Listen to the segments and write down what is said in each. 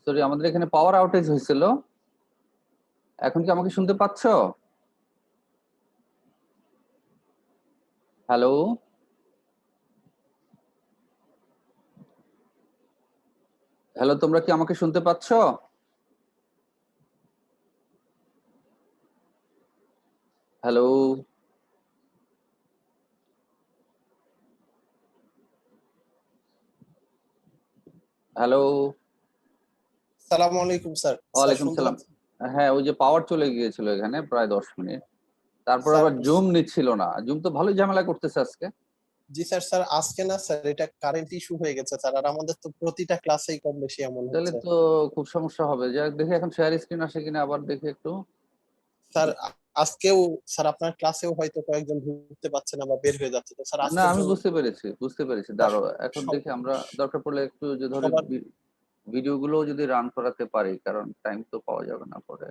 Sorry, আমাদের এখানে পাওয়ার outage হয়েছিল। এখন কি আমাকে শুনতে পাচ্ছ? হ্যালো, হ্যালো, তোমরা কি আমাকে শুনতে পাচ্ছ? Hello, hello. আসসালামু আলাইকুম স্যার। ওয়ালাইকুম শুনতে সালাম। পাচ্ছেন? হ্যাঁ, ওই যে পাওয়ার চলে গিয়েছিল এখানে প্রায় 10 মিনিট। তারপর স্যার আবার জুম নিচ্ছিল না। জুম তো ভালোই ঝামেলা করতেছে আজকে। জি স্যার আজকে না স্যার এটা কারেন্ট ইস্যু হয়ে গেছে স্যার, আর আমাদের তো প্রতিটা ক্লাসেই কম বেশি এমন তাহলে হচ্ছে। তো খুব সমস্যা হবে। যাক, দেখি এখন শেয়ার স্ক্রিন আসে কিনা, আবার দেখি একটু। স্যার আজকেও স্যার আপনার ক্লাসেও হয়তো কয়েকজন ঢুকতে পারছে না বা বের হয়ে যাচ্ছে, তো স্যার না, আজকের আমি জন্য বুঝতে পেরেছি। স্যার দাঁড়াও, এখন দেখি আমরা দরকার পড়লে একটু যে ধরে সবার ভিডিও গুলো যদি রান করাতে পারি, কারণ টাইম তো পাওয়া যাবে না পরে।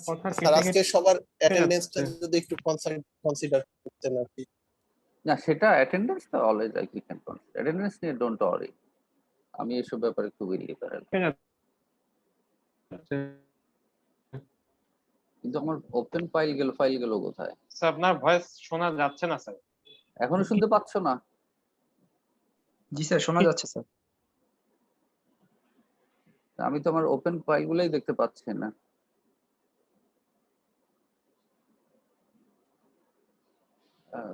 কথা স্যার কেটে আজকে সবার অ্যাটেন্ডেন্সটা যাচ্ছে। যদি একটু কনসিডার করতেন আর কি। না, সেটা অ্যাটেন্ডেন্স তো always I can consider. Attendance নিয়ে ডোন্ট ওয়ারি। আমি এসব ব্যাপারে খুবই লিবারেল। কিন্তু আমার ওপেন ফাইল গেল কোথায়? স্যার আপনার ভয়েস শোনা যাচ্ছে না স্যার। এখনো শুনতে পাচ্ছ না? জি স্যার, শোনা যাচ্ছে স্যার। আমি তো আমার ওপেন ফাইল গুলোই দেখতে পাচ্ছি না।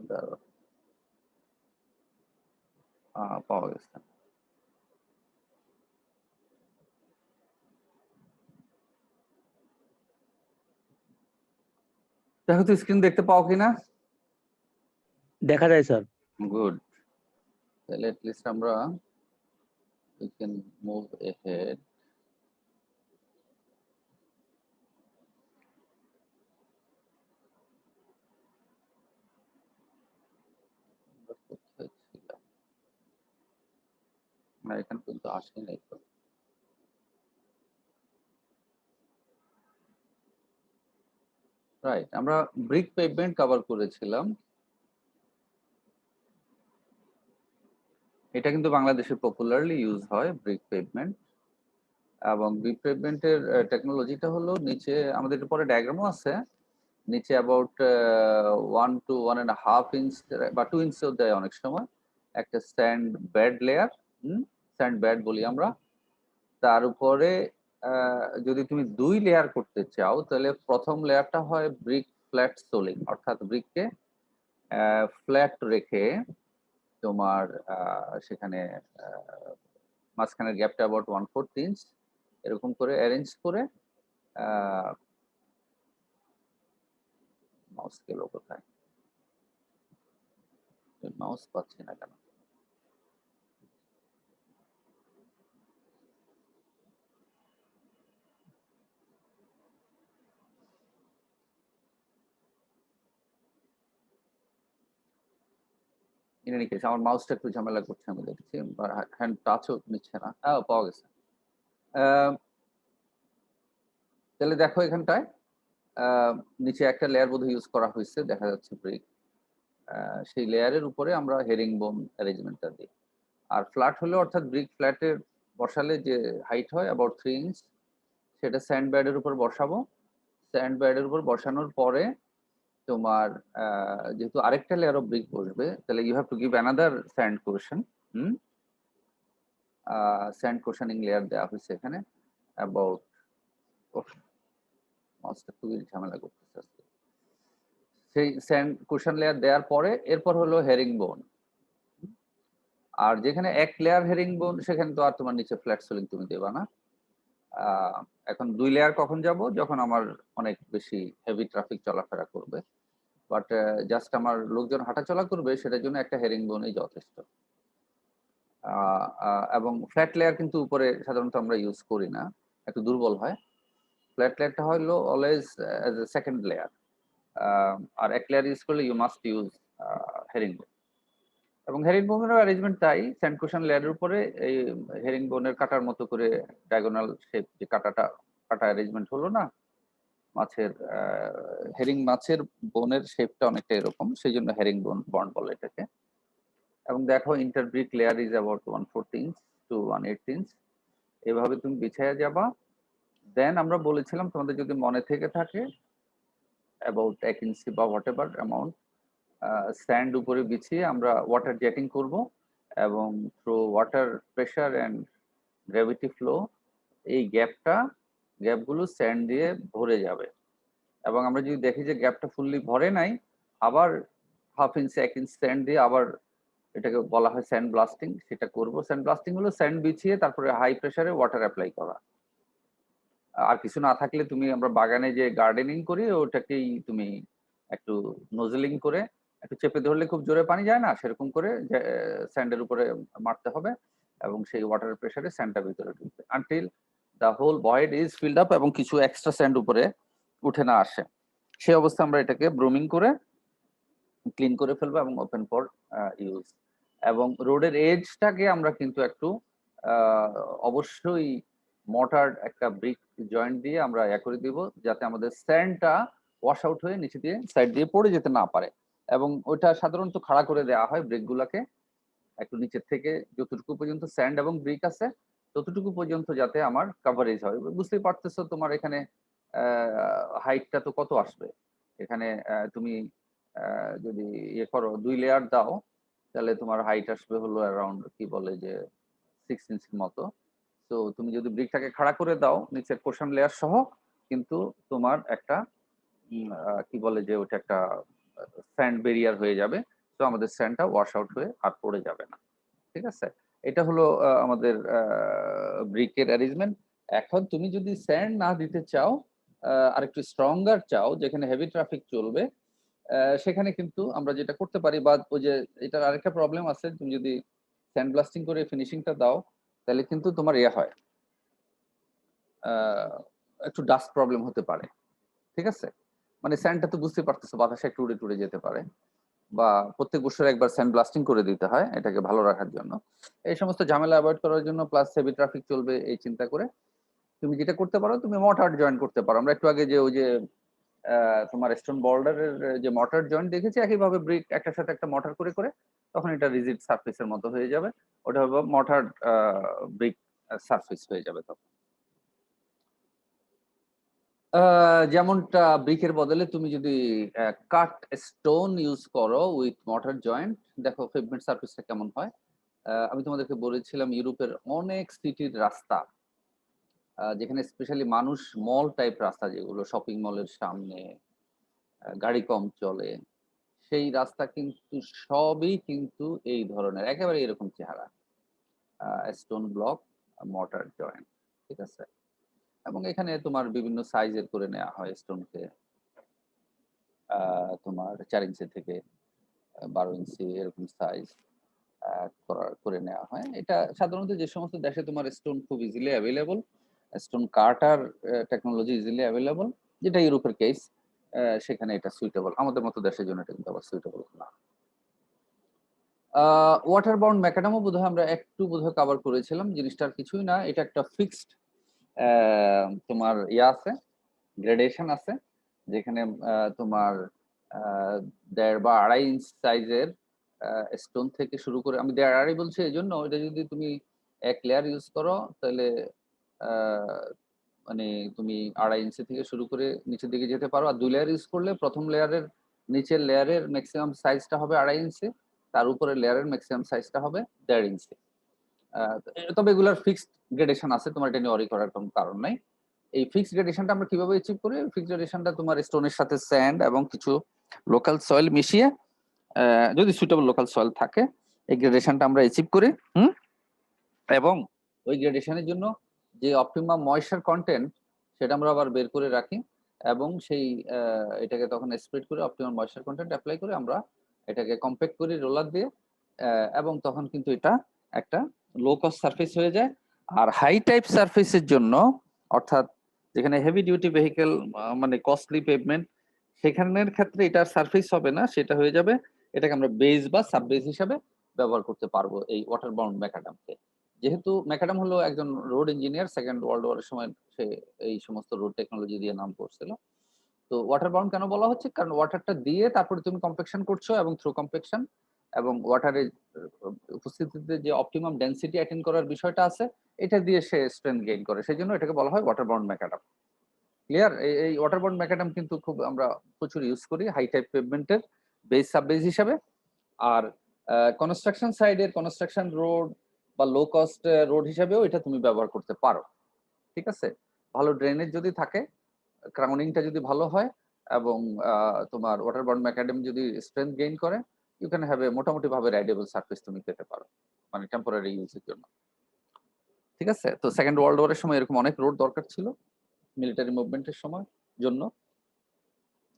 দাঁড়াও। পাওয়া গেছে। দেখো তো স্ক্রিন দেখতে পাও কিনা? দেখা যায় স্যার। গুড। তাহলে at least আমরা we can move ahead. কোথায় ছিলাম? না, এখানে কিন্তু আসে নাই তো। রাইট, আমরা ব্রিক পেভমেন্ট কভার করেছিলাম। এটা কিন্তু বাংলাদেশে পপুলারলি ইউজ হয়, ব্রিক পেভমেন্ট। এবং ব্রিক পেভমেন্টের টেকনোলজিটা হলো, নিচে আমাদের পরে ডায়াগ্রামও আছে, নিচে অ্যাবাউট 1 to 1.5 ইঞ্চ বা 2 ইঞ্চও দেয় অনেক সময় একটা sand bed layer. Sand bed বলি আমরা। তার উপরে যদি তুমি 2 লেয়ার করতে চাও, তাহলে প্রথম লেয়ারটা হয় ব্রিক ফ্ল্যাট সোলিং, অর্থাৎ ব্রিককে ফ্ল্যাট রেখে তোমার সেখানে মাঝখানের গ্যাপটা অ্যাবাউট 1/4 ইঞ্চ এরকম করে অ্যারেঞ্জ করে। মাউস গেল কোথায়? মাউস পাচ্ছি না কেন? ইন এনি কেস, আমার মাউসটা একটু ঝামেলা করছে, আমি দেখছি। হ্যান্ড টাচও নিচ্ছে না। পাওয়া গেছে। তাহলে দেখো এখানটায় নিচে একটা লেয়ার বোধহয় ইউজ করা হয়েছে, দেখা যাচ্ছে ব্রিক। সেই লেয়ারের উপরে আমরা হেরিং বোন অ্যারেঞ্জমেন্টটা দিই। আর ফ্ল্যাট হলে, অর্থাৎ ব্রিক ফ্ল্যাটের বসালে যে হাইট হয় অ্যাবাউট 3 ইঞ্চ, সেটা স্যান্ড ব্যাডের উপর বসাবো। স্যান্ড ব্যাডের উপর বসানোর পরে তোমার যেহেতু আরেকটা লেয়ার অফ ব্রিক বসবে, তাহলে you have to give another sand cushion. Sand cushioning layer দেওয়া হয়েছে এখানে অ্যাবাউট, মাউসটা খুবই ঝামেলা করতেছে আজকে। সেই স্যান্ড কোশন লেয়ার দেওয়ার পরে এরপর হলো হেরিং বোন। আর যেখানে এক লেয়ার হেরিং বোন, সেখানে তো আর তোমার নিচে ফ্ল্যাট সোলিং তুমি দেবা না। এখন 2 লেয়ার কখন যাব? যখন আমার অনেক বেশি হেভি ট্রাফিক চলাফেরা করবে, বাট জাস্ট আমার লোকজন হাঁটাচলা করবে, সেটার জন্য একটা হেরিং বোনই যথেষ্ট। এবং ফ্ল্যাট লেয়ার কিন্তু উপরে সাধারণত আমরা ইউজ করি না, একটু দুর্বল হয়। ফ্ল্যাট লেয়ারটা হলো always as a second layer. আর এক লেয়ার ইউজ করলে you must use herring bone. এবং হেরিং বোনের অ্যারেঞ্জমেন্ট তাই, স্যান্ড কুশন লেয়ারের উপরে এই হেরিং বোনের কাটার মতো করে ডায়াগোনাল শেপ, যে কাটা অ্যারেঞ্জমেন্ট হলো না মাছের, হেরিং মাছের বোনের শেপটা অনেকটা এরকম, সেই জন্য হেরিং বন্ড বলে এটাকে। এবং দেখো interbrick layer is about 1/4 inch to 1/8 inch. এভাবে তুমি বিছাইয়া যাবা। দেন আমরা বলেছিলাম তোমাদের যদি মনে থেকে থাকে অ্যাবাউট 1 ইঞ্চি বা হোয়াট এভার অ্যামাউন্ট স্যান্ড উপরে বিছিয়ে আমরা ওয়াটার জেটিং করব এবং through water pressure and gravity flow এই গ্যাপগুলো স্যান্ড দিয়ে ভরে যাবে। এবং আমরা যদি দেখি যে গ্যাপটা ফুললি ভরে নাই, আবার 1/2 ইঞ্চি 1 ইঞ্চি স্যান্ড দিয়ে আবার এটাকে বলা হয় স্যান্ড ব্লাস্টিং, সেটা করব। স্যান্ড ব্লাস্টিং হলো স্যান্ড বিছিয়ে তারপরে হাই প্রেসারে ওয়াটার অ্যাপ্লাই করা। আর কিছু না থাকলে তুমি আমরা বাগানে যে গার্ডেনিং করি ওটাকেই তুমি একটু নোজেলিং করে একটু চেপে ধরলে খুব জোরে পানি যায় না, সেরকম করে স্যান্ডের উপরে মারতে হবে এবং সেই ওয়াটার প্রেসারে স্যান্ডটা ভিতরে ঢুকবে until the whole void is filled up এবং কিছু এক্সট্রা স্যান্ড উপরে উঠে না আসে। সেই অবস্থা আমরা এটাকে ব্রুমিং করে ক্লিন করে ফেলবো এবং ওপেন ফর ইউজ। এবং রোডের এজটাকে আমরা কিন্তু একটু অবশ্যই মর্টার একটা ব্রিক জয়েন্ট দিয়ে আমরা করে দিব, যাতে আমাদের স্যান্ডটা ওয়াশ আউট হয়ে নিচে দিয়ে সাইড দিয়ে পড়ে যেতে না পারে। এবং ওইটা সাধারণত খাড়া করে দেওয়া হয় ব্রিকগুলোকে একটু নিচের থেকে, যতটুকু পর্যন্ত স্যান্ড এবং ব্রিক আছে ততটুকু পর্যন্ত যাতে আমার কাভারেজ হয়। বুঝতেই পারতেছো তোমার এখানে হাইটটা তো কত আসবে। এখানে তুমি যদি ইয়ে করো 2 লেয়ার দাও তাহলে তোমার হাইট আসবে হলো অ্যারাউন্ড কি বলে যে 6 ইঞ্চির মতো। তো তুমি যদি ব্রিকটাকে খাড়া করে দাও নিচের পোর্শন লেয়ার সহ, কিন্তু তোমার একটা কি বলে যে ওটা একটা স্যান্ড বেরিয়ার হয়ে যাবে। তো আমাদের স্যান্ডটা ওয়াশ আউট হয়ে আর পড়ে যাবে না। ঠিক আছে, এটা হলো আমাদের ব্রিকের অ্যারেঞ্জমেন্ট। এখন তুমি যদি স্যান্ড না দিতে চাও, আর একটু স্ট্রঙ্গার চাও যেখানে হেভি ট্রাফিক চলবে, সেখানে কিন্তু আমরা যেটা করতে পারি, বা ওই যে এটার আরেকটা প্রবলেম আছে, তুমি যদি স্যান্ড ব্লাস্টিং করে ফিনিশিংটা দাও তাহলে কিন্তু তোমার ইয়ে হয়, একটু ডাস্ট প্রবলেম হতে পারে। ঠিক আছে, মানে স্যান্ডটা তো বুঝতে পারতেছো বাতাসে একটু উড়ে টুড়ে যেতে পারে, বা প্রত্যেক বছর একবার স্যান্ড ব্লাস্টিং করে দিতে হয় এটাকে ভালো রাখার জন্য। এই সমস্ত ঝামেলা অ্যাভয়েড করার জন্য প্লাস হেভি ট্রাফিক চলবে এই চিন্তা করে তুমি যেটা করতে পারো, তুমি মর্টার জয়েন করতে পারো। আমরা একটু আগে যে ওই যে তোমার স্টোন বর্ডারের যে মর্টার জয়েন্ট দেখেছি, একইভাবে ব্রিক একটার সাথে একটা মর্টার করে করে তখন এটা রিজিড সারফেসের মতো হয়ে যাবে। ওটা হবে মর্টার ব্রিক সারফেস হয়ে যাবে তখন। যেমনটা ব্রিকের বদলে তুমি যদি কাট স্টোন ইউজ করো উইথ মর্টার জয়েন্ট, দেখো পেভমেন্ট সারফেসটা কেমন হয়। আমি তোমাদেরকে বলেছিলাম ইউরোপের অনেক সিটির রাস্তা, যেখানে স্পেশালি মানুষ মল টাইপ রাস্তা, যেগুলো শপিং মলের সামনে গাড়ি কম চলে, সেই রাস্তা কিন্তু সবই কিন্তু এই ধরনের একেবারে এরকম চেহারা, স্টোন ব্লক মর্টার জয়েন্ট। ঠিক আছে, এবং এখানে তোমার বিভিন্ন সাইজের করে নেওয়া হয় স্টোনকে, তোমার 4 ইঞ্চি থেকে 12 ইঞ্চি এরকম সাইজ করে নেওয়া হয়। এটা সাধারণত যে সমস্ত দেশে তোমার স্টোন খুব ইজিলি অ্যাভেলেবল, স্টোন কাটার টেকনোলজি ইজিলি অ্যাভেলেবল, যেটা ইউরোপের কেস, সেখানে এটা সুইটেবল। আমাদের মতো দেশের জন্য এটা কিন্তু আবার সুইটেবল না। ওয়াটার বাউন্ড ম্যাকাডামও বোধহয় আমরা একটু বোধহয় কভার করেছিলাম। জিনিসটার কিছুই না, এটা একটা ফিক্সড তোমার আছে, গ্রেডেশন আছে, যেখানে তোমার 1.5 বা 2.5 ইঞ্চ সাইজের স্টোন থেকে শুরু করে, আমি 1.5 বলছি এই জন্য, এটা যদি তুমি 1 লেয়ার ইউজ করো তাহলে মানে তুমি 2.5 ইঞ্চি থেকে শুরু করে নিচের দিকে যেতে পারো। আর 2 লেয়ার ইউজ করলে প্রথম লেয়ারের নিচের লেয়ারের ম্যাক্সিমাম সাইজটা হবে 2.5 ইঞ্চি, তার উপরে লেয়ারের ম্যাক্সিমাম সাইজটা হবে 1.5 ইঞ্চি। তবে এগুলার ফিক্সড গ্রেডেশন আছে, তোমার এটা নিয়ে ওয়ারি করার কোনো কারণ নাই। এই ফিক্সড গ্রেডেশনটা আমরা কিভাবে অ্যাচিভ করি? ফিক্সড গ্রেডেশনটা তোমার স্টোনের সাথে স্যান্ড এবং কিছু লোকাল সয়েল মিশিয়ে, যদি সুইটেবল লোকাল সয়েল থাকে, এই গ্রেডেশনটা আমরা অ্যাচিভ করি। এবং ওই গ্রেডেশনের জন্য যে অপটিমাম ময়েশ্চার কন্টেন্ট সেটা আমরা আবার বের করে রাখি, এবং সেই এটাকে তখন স্প্রেড করে অপটিমাম ময়েশ্চার কন্টেন্ট অ্যাপ্লাই করে আমরা এটাকে কম্প্যাক্ট করি রোলার দিয়ে, এবং তখন কিন্তু এটা একটা লো কস্ট সারফেস হয়ে যায়। আর হাই টাইপ সারফেসের জন্য, অর্থাৎ যেখানে হেভি ডিউটি ভেহিকেল মানে কস্টলি পেভমেন্ট, সেখানের ক্ষেত্রে এটার সারফেস হবে না, সেটা হয়ে যাবে, এটাকে আমরা বেস বা সাব বেস হিসাবে ব্যবহার করতে পারবো এই ওয়াটার বাউন্ড ম্যাকাডামকে। যেহেতু ম্যাকাডাম হলো একজন রোড ইঞ্জিনিয়ার, সেকেন্ড ওয়ার্ল্ড ওয়ারের সময় সে এই সমস্ত রোড টেকনোলজি দিয়ে নাম করছিল। তো ওয়াটার বাউন্ড কেন বলা হচ্ছে? কারণ ওয়াটারটা দিয়ে তারপরে তুমি কম্প্যাকশন করছো, এবং থ্রু কম্প্যাকশন এবং ওয়াটারের উপস্থিতিতে যে অপটিমাম ডেনসিটি অ্যাটেইন করার বিষয়টা আছে, এটা দিয়ে সে স্ট্রেংথ গেইন করে, সেই জন্য এটাকে বলা হয় ওয়াটারবাউন্ড ম্যাকাডাম। ক্লিয়ার? এই ওয়াটারবাউন্ড ম্যাকাডাম কিন্তু খুব আমরা প্রচুর ইউজ করি হাই টাইপ পেভমেন্টের বেস সাব বেস হিসাবে। আর কনস্ট্রাকশন সাইডের কনস্ট্রাকশন রোড বা লো কস্ট রোড হিসাবেও এটা তুমি ব্যবহার করতে পারো। ঠিক আছে? ভালো ড্রেনেজ যদি থাকে, ক্রাউনিংটা যদি ভালো হয় এবং তোমার ওয়াটারবাউন্ড ম্যাকাডাম যদি স্ট্রেংথ গেইন করে, ইউ ক্যান হ্যাভ এ মোটামুটি ভাবে রাইডেবল সারফেস তুমি পেতে পারো, মানে টেম্পোরারি ইউজের জন্য। ঠিক আছে? তো সেকেন্ড ওয়ার্ল্ড ওয়ারের সময় এরকম অনেক রোড দরকার ছিল মিলিটারি মুভমেন্টের সময় জন্য,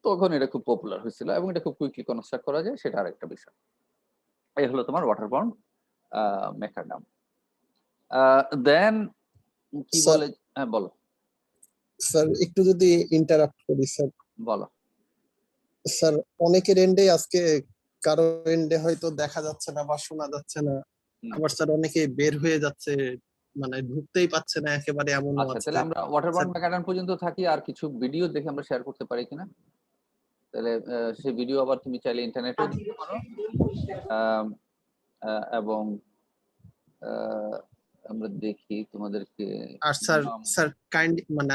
তখন এটা খুব পপুলার হয়েছিল এবং এটা খুব কুইকলি কনস্ট্রাক্ট করা যায়, সেটা আরেকটা বিষয়। এই হলো তোমার ওয়াটারবাউন্ড ম্যাকাডাম। দেন কি স্যার বলে, হ্যাঁ বলো স্যার একটু যদি ইন্টারাপ্ট করি স্যার। বলো। স্যার অনেকের এন্ডে আজকে কারো এন্ডে হয়তো দেখা যাচ্ছে না বা শোনা যাচ্ছে না, আবার স্যার অনেকে বের হয়ে যাচ্ছে, মানে ঢুকতেই পাচ্ছে না একেবারে, এমন আচ্ছা, আছে। তাহলে আমরা ওয়াটারবাউন্ড ম্যাকাডাম পর্যন্ত থাকি, আর কিছু ভিডিও দেখে আমরা শেয়ার করতে পারি কিনা। তাহলে সেই ভিডিও আবার তুমি চাইলে ইন্টারনেটেও দেখতে পারো, এবং আমরা দেখি তোমাদেরকে। আর স্যার স্যার কাইন্ড মানে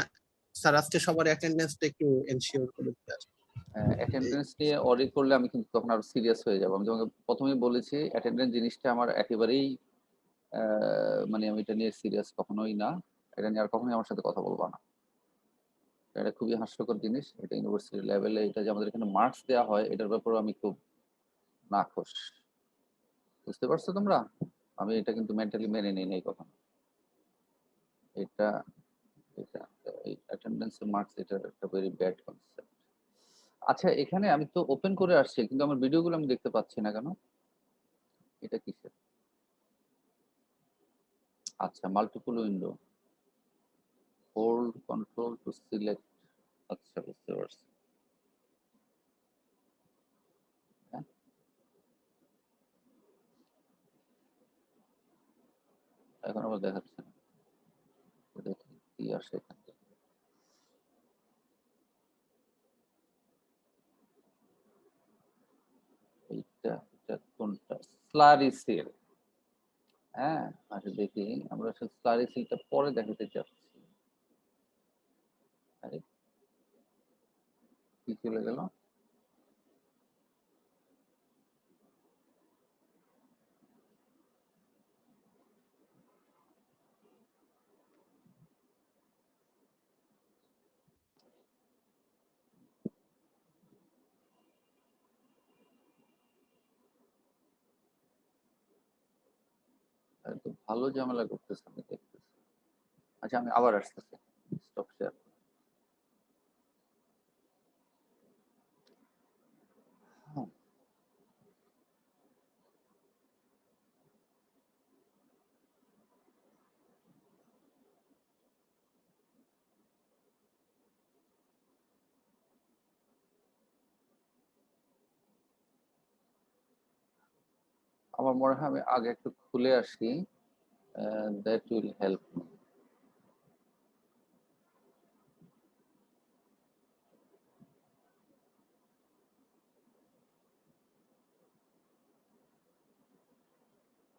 স্যার আজকে সবার অ্যাটেন্ডেন্সটা একটু এনশিওর করে দিতে আসবে। অ্যাটেন্ডেন্স নিয়ে অডিট করলে আমি কিন্তু তখন আরো সিরিয়াস হয়ে যাবো। আমি তোমাকে প্রথমেই বলেছি অ্যাটেন্ডেন্স জিনিসটা আমার একেবারেই মানে আমি এটা নিয়ে সিরিয়াস কখনোই না। এটা নিয়ে আর কখনোই আমার সাথে কথা বলবো না। এটা খুবই হাস্যকর জিনিস। এটা ইউনিভার্সিটি লেভেলে এটা যে আমাদের এখানে মার্কস দেওয়া হয়, এটার ব্যাপারেও আমি খুব নাখোশ। বুঝতে পারছো তোমরা? আমি এটা কিন্তু মেন্টালি মেনে নিই নাই কখনো। এটা এটা এই অ্যাটেন্ডেন্সের মার্কস, এটা একটা ভেরি ব্যাড কনসেপ্ট। আচ্ছা, এখানে আমি তো ওপেন করে আসছি কিন্তু আমার ভিডিওগুলো আমি দেখতে পাচ্ছি না কেন? এটা কিসের? আচ্ছা, multiple window, hold control to select. আচ্ছা, বুঝতে পারছি। হ্যাঁ, এখন আবার দেখাচ্ছে না। দেখি কি আসে এখান থেকে। এটা কোনটা? Slurry cell. হ্যাঁ, আচ্ছা দেখি, আমরা স্লারি সেলটা পরে দেখাতে চাচ্ছি। আরে কি চলে গেল? তো ভালো ঝামেলা করতেছে, আমি দেখতেছি। আচ্ছা, আমি আবার আসতেছি। Stop share. আমার মনে হয় আমি আগে একটু খুলে আসি, দ্যাট উইল হেল্প মি।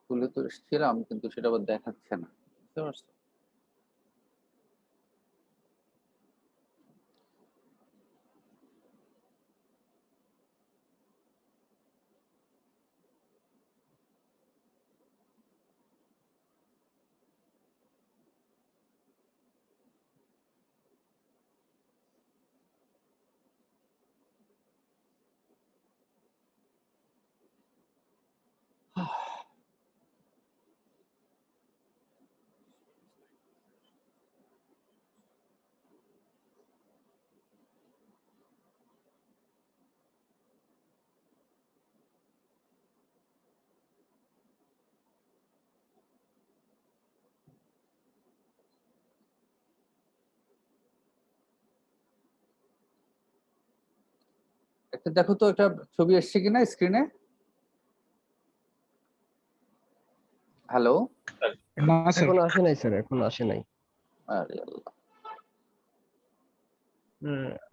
খুলে তো এসেছিলাম কিন্তু সেটা আবার দেখাচ্ছে না, বুঝতে পারছো? একটা দেখো তো, একটা ছবি এসছে কিনা স্ক্রিনে। হ্যালো? এখনো আসে নাই স্যার, এখনো আসে নাই। আরে আল্লাহ,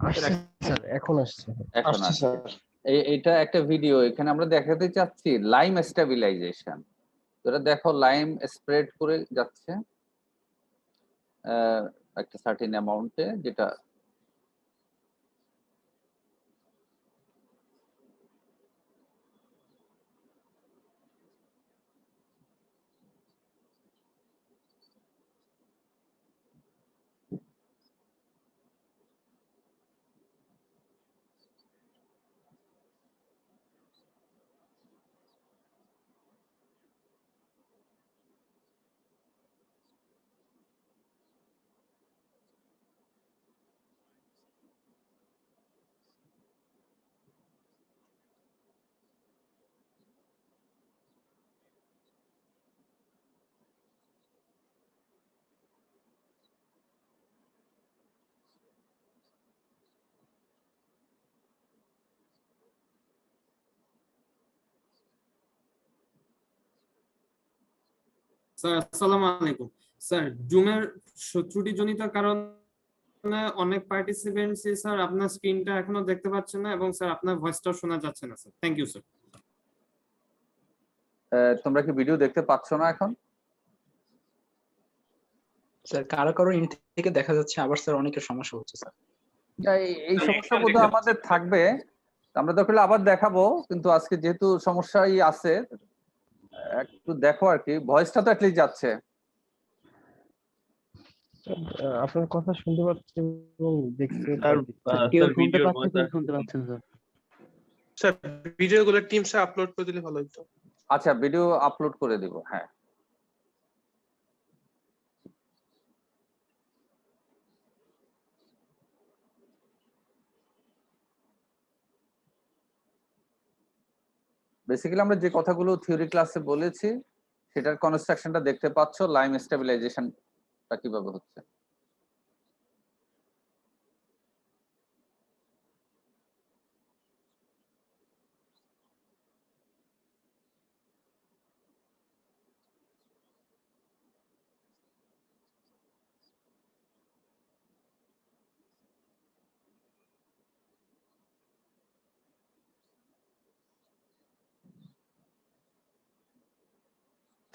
আসছে স্যার, এখন আসছে। এখন আসছে। এটা একটা ভিডিও, এখানে আমরা দেখাতে চাচ্ছি লাইম স্টেবিলাইজেশন। তো এটা দেখো, লাইম স্প্রেড করে যাচ্ছে একটা সার্টেন অ্যামাউন্টে, যেটা স্যার আসসালামু আলাইকুম। স্যার জুমের ত্রুটিজনিত কারণে অনেক পার্টিসিপেন্টস স্যার আপনার স্ক্রিনটা এখনো দেখতে পাচ্ছেন না এবং স্যার আপনার ভয়েসটাও শোনা যাচ্ছে না স্যার। Thank you sir. তোমরা কি ভিডিও দেখতে পাচ্ছ না এখন? স্যার কারো কারো ইন থেকে দেখা যাচ্ছে, আবার স্যার অনেকের সমস্যা হচ্ছে স্যার। এই সমস্যা বোধহয় আমাদের থাকবে, আমরা দরকার হলে আবার দেখাবো, কিন্তু আজকে যেহেতু সমস্যাই আছে, একটু দেখো আর কি, ভয়েসটা তো অ্যাটলিস্ট যাচ্ছে। আপনার কথা শুনতে পাচ্ছি এবং দেখতে স্যার পাচ্ছি। কেউ স্যার শুনতে ভিডিও পাচ্ছে, কেউ শুনতে পাচ্ছে না স্যার। স্যার ভিডিওগুলো টিমসে আপলোড করে দিলে ভালো হতো। আচ্ছা, ভিডিও আপলোড করে দিব, হ্যাঁ। বেসিক্যালি আমরা যে কথাগুলো থিওরি ক্লাসে বলেছি সেটার কনস্ট্রাকশনটা দেখতে পাচ্ছ, লাইম স্টেবিলাইজেশনটা কিভাবে হচ্ছে।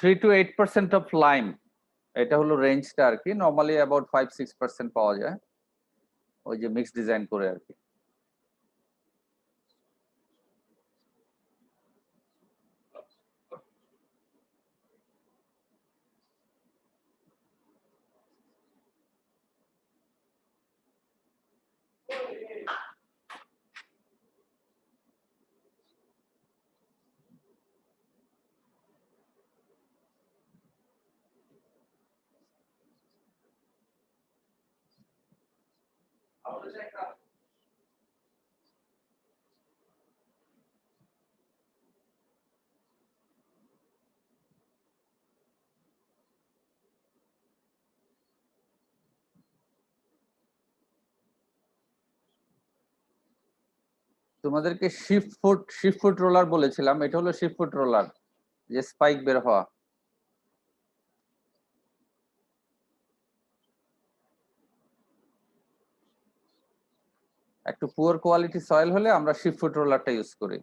থ্রি to 8% অফ লাইম, এটা হলো রেঞ্জটা আর কি। নর্মালি অ্যাবাউট 5-6% পাওয়া যায় ওই যে মিক্স ডিজাইন করে আর কি। তোমাদেরকে শিফট ফুট রোলার বলেছিলাম, এটা হলো শিফট ফুট রোলার, যে স্পাইক বের হওয়া। একটু পুয়ার কোয়ালিটি সয়েল হলে আমরা শিফট ফুট রোলারটা ইউজ করি।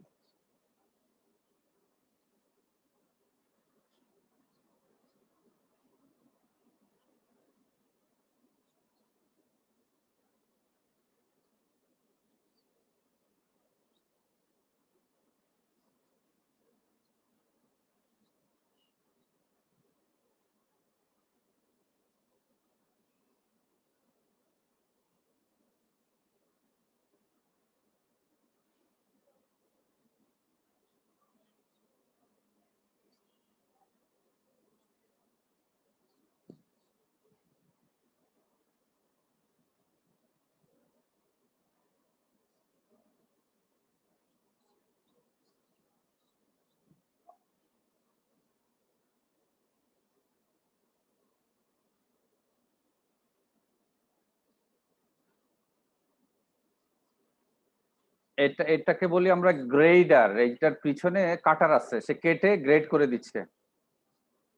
এটাকে বলি আমরা গ্রেডার। এইটার পিছনে কাটার আছে, সে কেটে গ্রেড করে দিচ্ছে।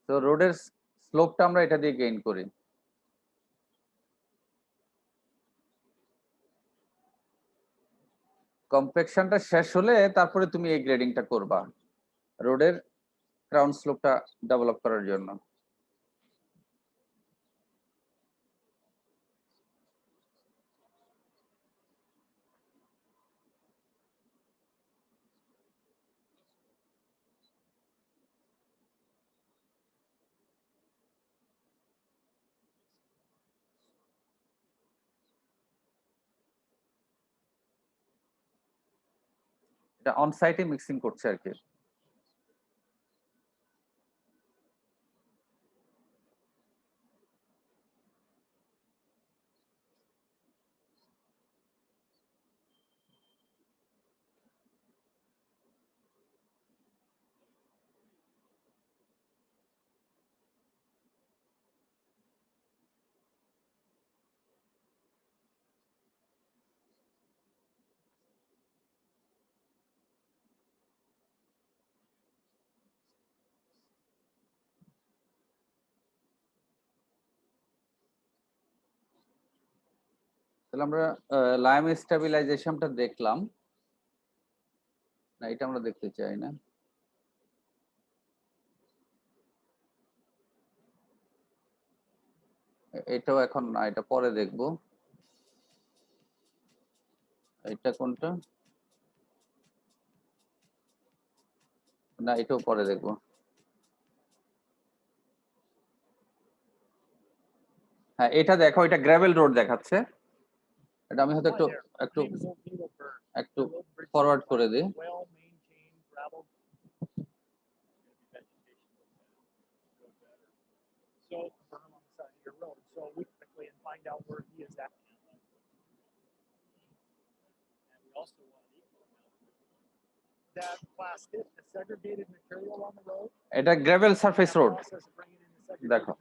তো রোডের স্লোপটা আমরা এটা দিয়ে গেইন করি। কম্প্যাকশনটা শেষ হলে তারপরে তুমি এই গ্রেডিংটা করবা রোডের ক্রাউন স্লোপটা ডেভেলপ করার জন্য। এটা অন সাইটে মিক্সিং করছে আর কি। তাহলে আমরা লাইম স্টেবিলাইজেশনটা দেখলাম না, এটা আমরা দেখতে চাই না। এটাও এখন না, এটা পরে দেখবো। এটা কোনটা? না, এটাও পরে দেখবো। হ্যাঁ, এটা দেখো, এটা গ্রাভেল রোড দেখাচ্ছে। এটা আমি হয়তো একটু একটু একটু ফরওয়ার্ড করে দিই। এটা গ্রাভেল সারফেস রোড দেখো।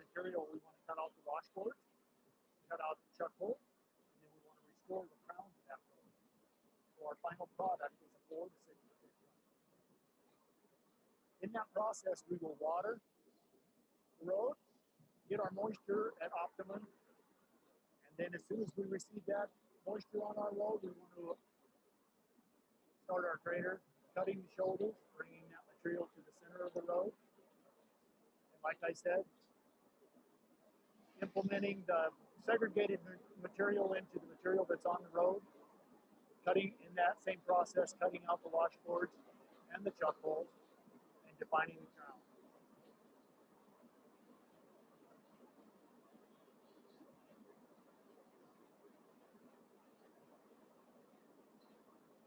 In that process, we will water the road, get our moisture at optimum, and then as soon as we receive that moisture on our road, we want to start our grader cutting the shoulders, bringing that material to the center of the road. And like I said, implementing the segregated material into the material that's on the road, cutting in that same process, cutting out the washboards and the chuck holes, and defining the crown.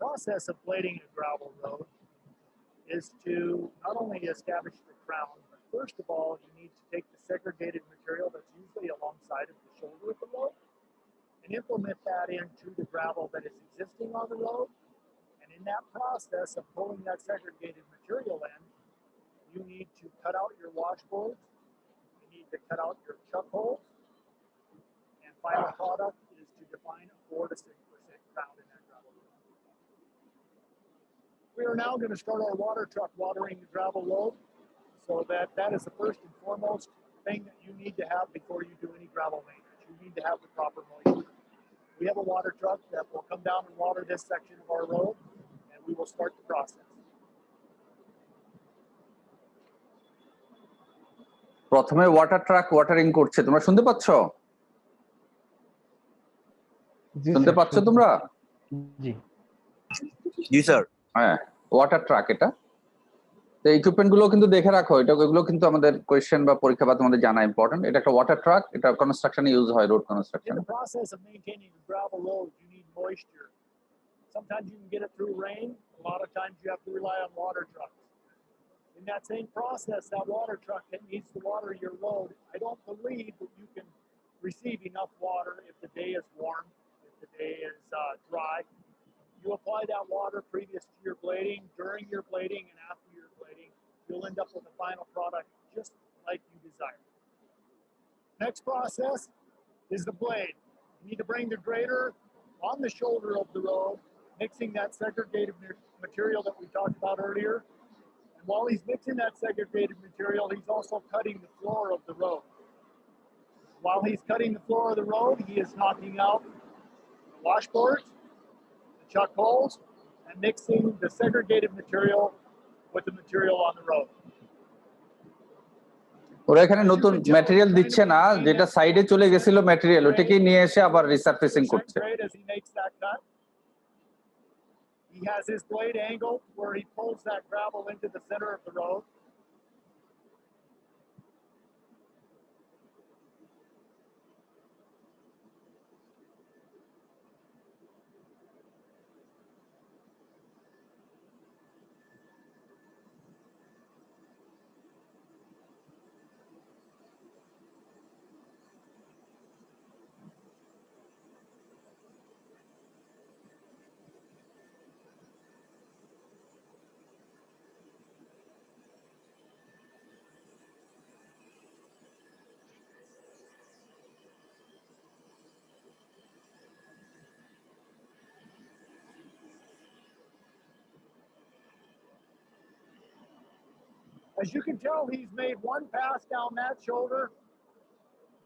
Process of blading a gravel road is to not only establish the crown, but first of all, you need to take the segregated material that's usually alongside of the shoulder of the road and implement that into the gravel that is existing on the road. And in that process of pulling that segregated material in, you need to cut out your washboards, you need to cut out your chuck holes, and final product is to define a 4 to 6% crown in that gravel road. We are now going to start our water truck watering the gravel road, so that is the first and foremost thing that you need to have before you do any gravel maintenance. You need to have the proper moisture. We have a water truck that will come down and water this section of our road, and we will start the process. প্রথমে water truck watering করছে, তোমরা শুনতে পাচ্ছ? শুনতে পাচ্ছ তোমরা? জি জি sir. হ্যাঁ, water truck এটা। তো ইকুইপমেন্ট গুলো কিন্তু দেখে রাখো, এগুলো কিন্তু আমাদের কোয়েশ্চেন বা পরীক্ষা বা তোমাদের জানা ইম্পর্টেন্ট। এটা একটা ওয়াটার ট্রাক, এটা কনস্ট্রাকশনে ইউজ হয়, road In construction. the process of maintaining a gravel road, you need moisture. Sometimes you can get it through rain. A lot of times you have to rely on water trucks. In that same process, that water truck that needs to water your road, I don't believe that you can receive enough water if the day is warm, if the day is dry. You apply that water previous to your blading, during your blading, and after your blading, you'll end up with a final product just like you desire. Next process is the blade. You need to bring the grader on the shoulder of the road, mixing that segregated material that we talked about earlier. And while he's mixing that segregated material, he's also cutting the floor of the road. While he's cutting the floor of the road, he is knocking out the washboards, the chuck holes, and mixing the segregated material with the material on the road. ওরা এখানে নতুন material দিচ্ছে না, যেটা সাইডে চলে গেছিল material ওটাকে নিয়ে এসে আবার রিসারফেসিং করছে। As he makes that cut, he has his blade angled where he pulls that gravel into the center of the road. As you can tell, he's made one pass down that shoulder.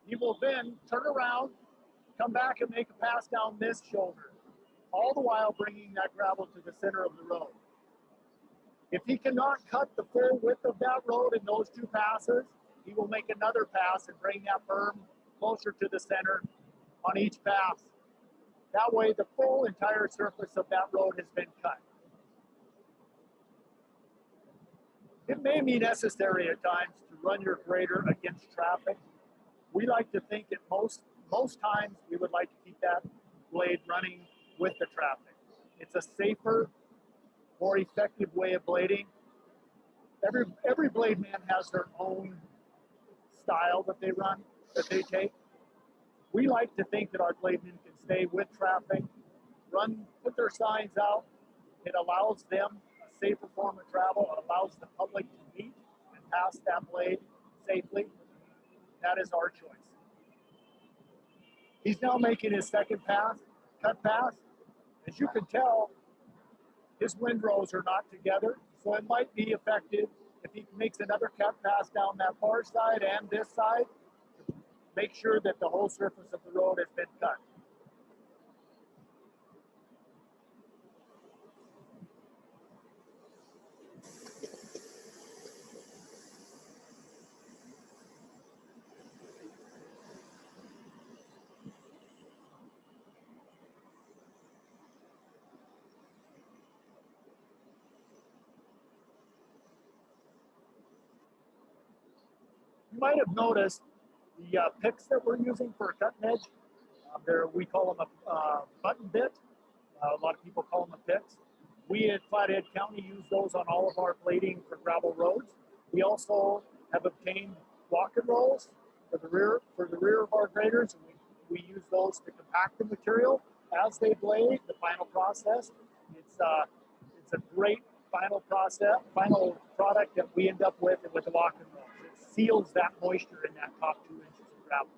He will then turn around, come back and make a pass down this shoulder, all the while bringing that gravel to the center of the road. If he cannot cut the full width of that road in those two passes, he will make another pass and bring that berm closer to the center on each pass. That way, the full entire surface of that road has been cut. It may be necessary at times to run your grader against traffic. We like to think at most times we would like to keep that blade running with the traffic. It's a safer, more effective way of blading. Every blade man has their own style that they run, that they take. We like to think that our blade men can stay with traffic, put their signs out. It allows them a safer form of travel. It allows the public to meet and pass that blade safely. That is our choice. He's now making his second pass, cut pass. As you can tell, his windrows are not together, so it might be effective if he makes another cut pass down that far side and this side, to make sure that the whole surface of the road has been cut. You might have noticed the picks that we're using for a cutting edge. We call them a button bit. A lot of people call them a picks. We at Flathead County use those on all of our blading for gravel roads. We also have obtained walk and rolls for the rear of our graders, and we use those to compact the material as they blade. The final process. It's a great final product that we end up with the walk and rolls. Seals that moisture in that top 2 inches of gravel.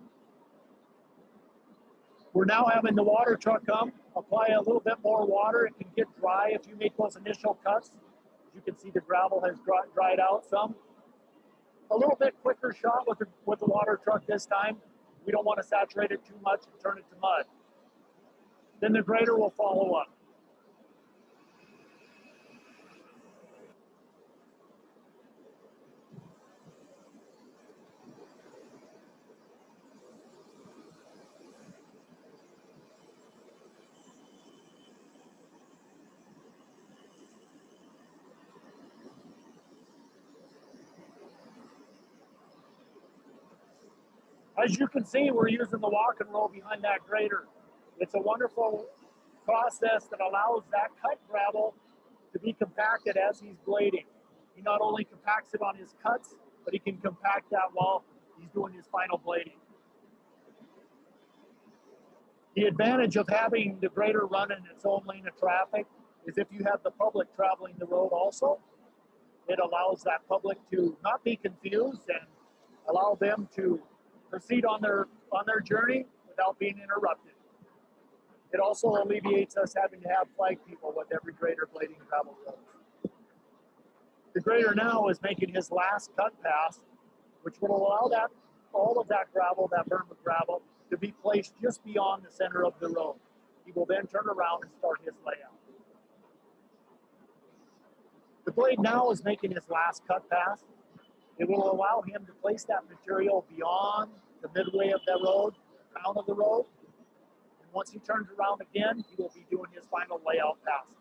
We're now having the water truck come, apply a little bit more water. It can get dry if you make those initial cuts. As you can see, the gravel has dried out some. A little bit quicker shot with the water truck this time. We don't want to saturate it too much and turn it to mud. Then the grader will follow up. As you can see, we're using the walk and roll behind that grader. It's a wonderful process that allows that cut gravel to be compacted as he's blading. He not only compacts it on his cuts, but he can compact that while he's doing his final blading. The advantage of having the grader run in its own lane of traffic is if you have the public traveling the road also, it allows that public to not be confused and allow them to proceed on their journey without being interrupted. It also alleviates us having to have flag people with every grader blading gravel roads. The grader now is making his last cut pass, which will allow all of that gravel, that berm of gravel, to be placed just beyond the center of the road. He will then turn around and start his layout. The blade now is making his last cut pass. It will allow him to place that material beyond the midway of the road, the crown of the road. And once he turns around again, he will be doing his final layout passes.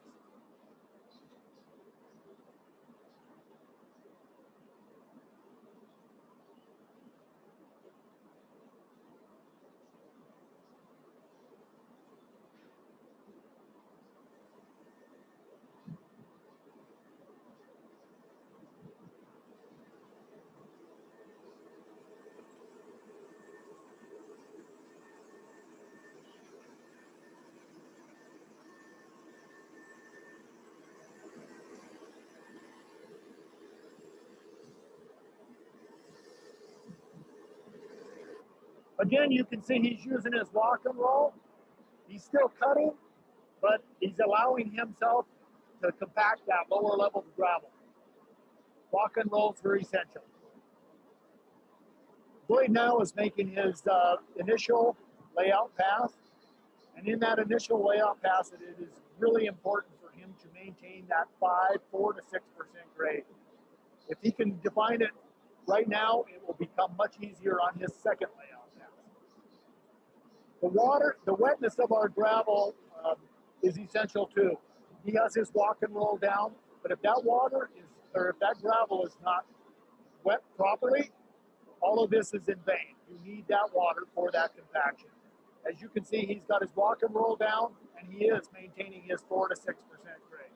Again, you can see he's using his walk and roll. He's still cutting, but he's allowing himself to compact that lower level of gravel. Walk and roll is very essential. Boyd now is making his initial layout pass. And in that initial layout pass, it is really important for him to maintain that 4 to 6% grade. If he can define it right now, it will become much easier on his second layout pass. The wetness of our gravel is essential too. He has his walk and roll down, but if that if that gravel is not wet properly, all of this is in vain. You need that water for that compaction. As you can see, he's got his walk and roll down, and he is maintaining his 4 to 6% grade.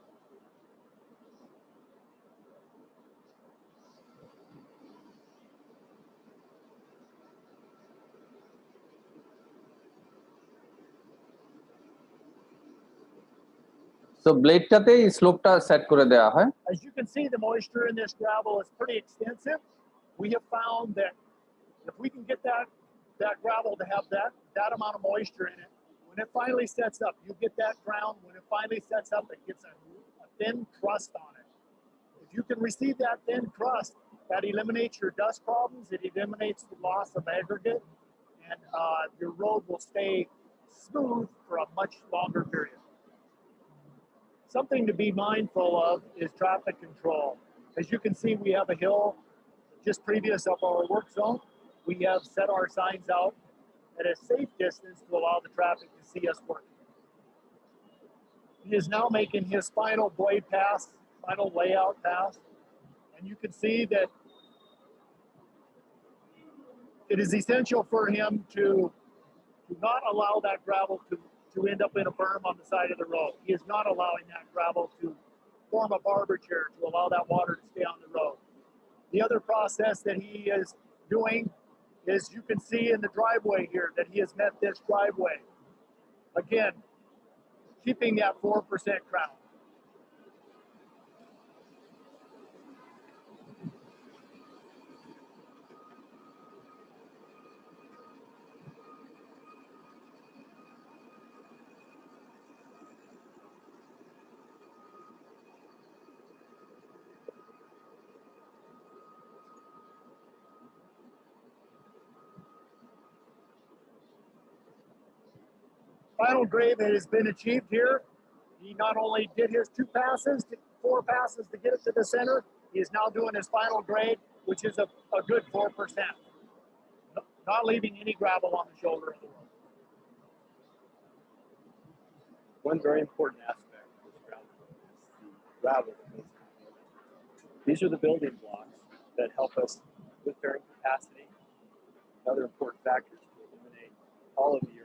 So ব্লেডটাতেই স্লোপটা set করে দেওয়া হয়। As you can see, the moisture in this gravel is pretty extensive. We have found that if we can get that gravel to have that amount of moisture in it, when it finally sets up, you get that ground, when it finally sets up, it gets a thin crust on it. If you can receive that thin crust, that eliminates your dust problems, it eliminates the loss of aggregate, and your road will stay smooth for a much longer period. Something to be mindful of is traffic control. As you can see, we have a hill just previous of our work zone. We have set our signs out at a safe distance to allow the traffic to see us working. He is now making his final blade pass, final layout pass, and you can see that it is essential for him to not allow that gravel to end up in a berm on the side of the road. He is not allowing that gravel to form a barber chair to allow that water to stay on the road. The other process that he is doing is, you can see in the driveway here that he has met this driveway. Again, keeping that 4% crown. Final grade that has been achieved here. He not only did his 4 passes to get it to the center, he is now doing his final grade, which is a good 4%. Not leaving any gravel on the shoulder of the road. One very important aspect of this gravel is the gravel. These are the building blocks that help us with bearing capacity and other important factors to eliminate all of the